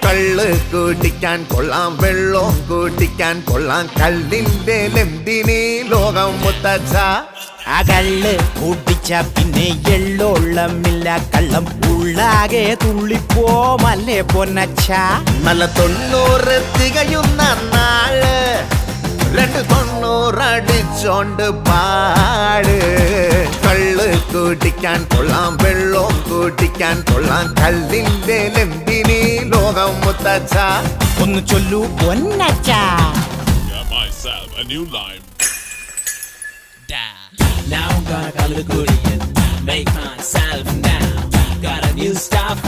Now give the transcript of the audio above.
കള്ള് കൂട്ടിക്കാൻ കൊള്ളാം, വെള്ളം കൂട്ടിക്കാൻ കൊള്ളാം, കള്ളിന്റെ ലെന്തിനീ ലോകം മുത്തച്ഛ. ആ കള്ള് കൂട്ടിച്ച പിന്നെ എള്ളോളമില്ല, കള്ളം ഉള്ളാകെ തുള്ളിപ്പോമല്ലേ പൊന്നച്ച. നല്ല 90 തികയുന്ന നാള് 290 അടിച്ചോണ്ട് പാട്. കള്ള് കൂട്ടിക്കാൻ കൊള്ളാം, വെള്ളം കൂട്ടിക്കാൻ കൊള്ളാം, കള്ളിന്റെ ലെന്തിനീ ലോകം മുത്തച്ഛ. ഒന്ന് ചൊല്ലൂ പൊന്നച്ച. Got myself a new lime. Now I'm gonna call it a good, make myself now. Got a new stuff.